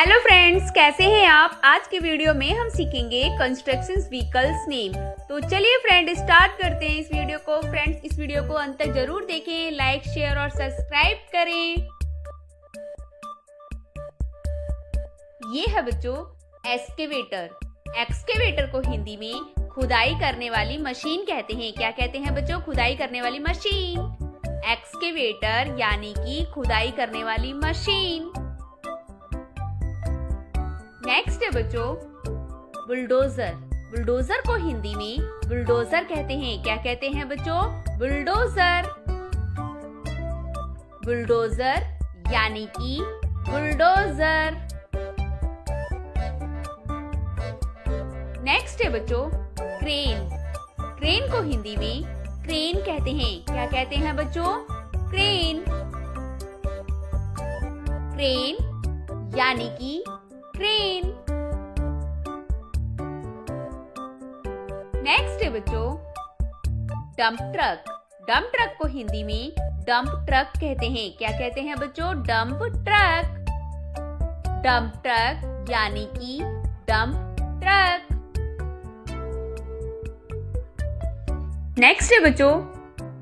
Hello friends, कैसे हैं आप। आज के वीडियो में हम सीखेंगे कंस्ट्रक्शन व्हीकल्स नेम। तो चलिए फ्रेंड स्टार्ट करते हैं इस वीडियो को। फ्रेंड्स इस वीडियो को अंत तक जरूर देखें, लाइक शेयर और सब्सक्राइब करें। ये है बच्चों एक्सकेवेटर। एक्सकेवेटर को हिंदी में खुदाई करने वाली मशीन कहते हैं। क्या कहते हैं बच्चों? खुदाई करने वाली मशीन। एक्सकेवेटर यानी कि खुदाई करने वाली मशीन। नेक्स्ट है बच्चों बुलडोजर। बुलडोजर को हिंदी में बुलडोजर कहते हैं। क्या कहते हैं बच्चों? बुलडोजर। बुलडोजर यानी कि बुलडोजर। नेक्स्ट है बच्चों क्रेन। क्रेन को हिंदी में क्रेन कहते हैं। क्या कहते हैं बच्चों? क्रेन। क्रेन यानी कि क्रेन। नेक्स्ट है बच्चों डंप ट्रक। डंप ट्रक को हिंदी में डंप ट्रक कहते हैं। क्या कहते हैं बच्चों? Dump truck. डंप ट्रक यानी कि डंप ट्रक। नेक्स्ट है बच्चों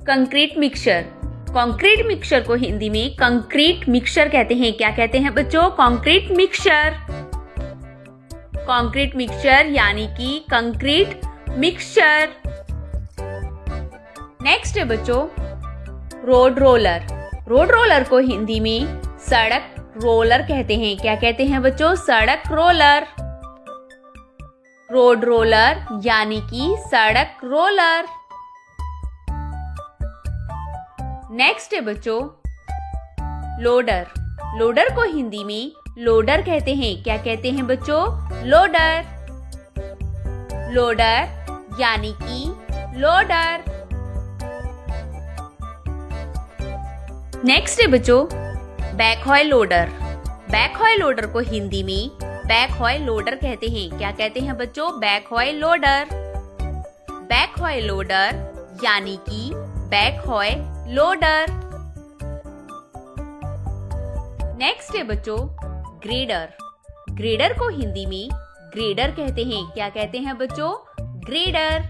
कंक्रीट मिक्सचर। कंक्रीट मिक्सचर को हिंदी में कंक्रीट मिक्सचर कहते हैं। क्या कहते हैं बच्चों? Concrete mixture. कंक्रीट मिक्सचर यानी कि कंक्रीट मिक्सचर। नेक्स्ट है बच्चों रोड रोलर। रोड रोलर को हिंदी में सड़क रोलर कहते हैं। क्या कहते हैं बच्चों? सड़क रोलर। रोड रोलर यानी कि सड़क रोलर। नेक्स्ट है बच्चों लोडर। लोडर को हिंदी में लोडर कहते हैं। क्या कहते हैं बच्चों? लोडर। लोडर यानी कि लोडर। नेक्स्ट है बच्चों बैकहॉय लोडर। बैकहॉय लोडर को हिंदी में बैकहॉय लोडर कहते हैं। क्या कहते हैं बच्चों? बैकहॉय लोडर। बैकहॉय लोडर यानी कि बैकहॉय लोडर। नेक्स्ट है बच्चों ग्रेडर। ग्रेडर को हिंदी में ग्रेडर कहते हैं। क्या कहते हैं बच्चों? ग्रेडर।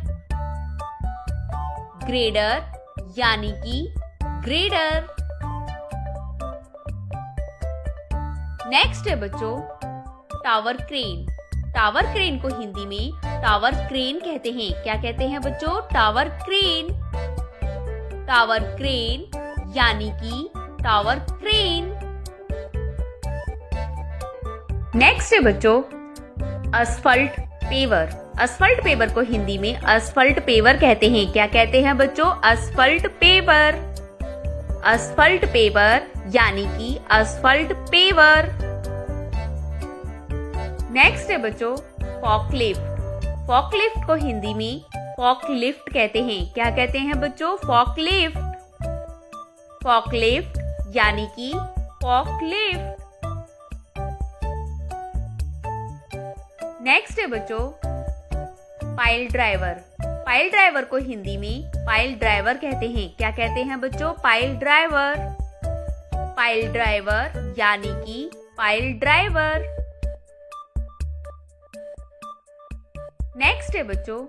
ग्रेडर यानी कि ग्रेडर। नेक्स्ट है बच्चों टावर क्रेन। टावर क्रेन को हिंदी में टावर क्रेन कहते हैं। क्या कहते हैं बच्चों? Tower crane. टावर क्रेन यानी कि टावर क्रेन। नेक्स्ट है बच्चों असफल्ट पेवर। असफल्ट पेवर को हिंदी में असफल्ट पेवर कहते हैं। क्या कहते हैं बच्चों? Asphalt pure. असफल्ट पेवर यानी कि असफल्ट पेवर। नेक्स्ट है बच्चों फॉकलिफ्ट। फॉकलिफ्ट को हिंदी में फॉकलिफ्ट कहते हैं। क्या कहते हैं बच्चों? फॉकलिफ्ट। फॉकलिफ्ट यानी कि फॉकलिफ्ट। नेक्स्ट है बच्चों पाइल ड्राइवर। पाइल ड्राइवर को हिंदी में पाइल ड्राइवर कहते हैं। क्या कहते हैं बच्चों? Pile driver. पाइल ड्राइवर यानी कि पाइल ड्राइवर। नेक्स्ट है बच्चों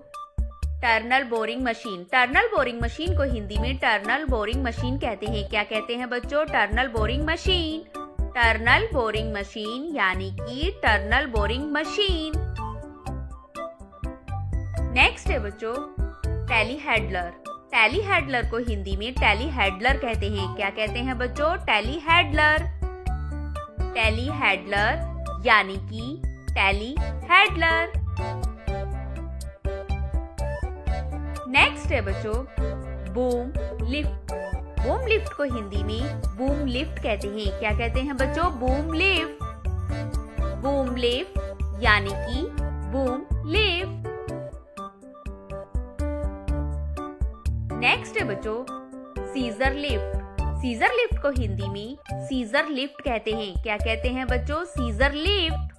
tunnel boring machine. Tunnel boring machine को हिंदी में टर्नल बोरिंग मशीन कहते हैं। क्या कहते हैं बच्चों? Tunnel boring machine. Tunnel boring machine यानी कि टर्नल बोरिंग मशीन। नेक्स्ट है बच्चों टेलीहैंडलर। टेलीहैंडलर को हिंदी में टेलीहैंडलर कहते हैं। क्या कहते हैं बच्चों? टेलीहैंडलर। टेलीहैंडलर यानी कि टेलीहैंडलर। नेक्स्ट है बच्चों बूम लिफ्ट। बूम लिफ्ट को हिंदी में बूम लिफ्ट कहते हैं। क्या कहते हैं बच्चों? Boom lift. बूम लिफ्ट यानी कि बूम लिफ्ट। नेक्स्ट है बच्चों सीजर लिफ्ट। सीजर लिफ्ट को हिंदी में सीजर लिफ्ट कहते हैं। क्या कहते हैं बच्चों? Scissor lift.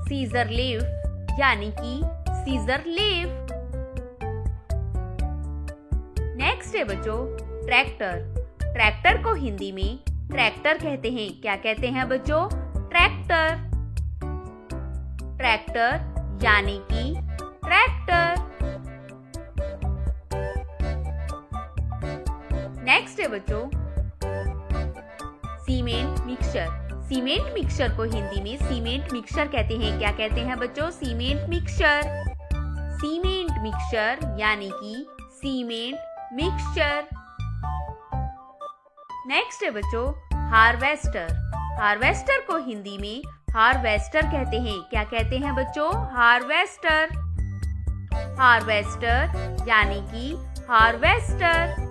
सीजर लिफ्ट यानी कि सीजर लिफ्ट। नेक्स्ट है बच्चों ट्रैक्टर। ट्रैक्टर को हिंदी में ट्रैक्टर कहते हैं। क्या कहते हैं बच्चों? ट्रैक्टर। ट्रैक्टर यानी कि ट्रैक्टर। नेक्स्ट है बच्चों सीमेंट मिक्सचर। सीमेंट मिक्सचर को हिंदी में सीमेंट मिक्सचर कहते हैं। क्या कहते हैं बच्चों? Cement mixture. सीमेंट मिक्सचर यानी कि सीमेंट मिक्सचर। नेक्स्ट है बच्चों हार्वेस्टर। हार्वेस्टर को हिंदी में हार्वेस्टर कहते हैं। क्या कहते हैं बच्चों? हार्वेस्टर। हार्वेस्टर यानी कि हार्वेस्टर।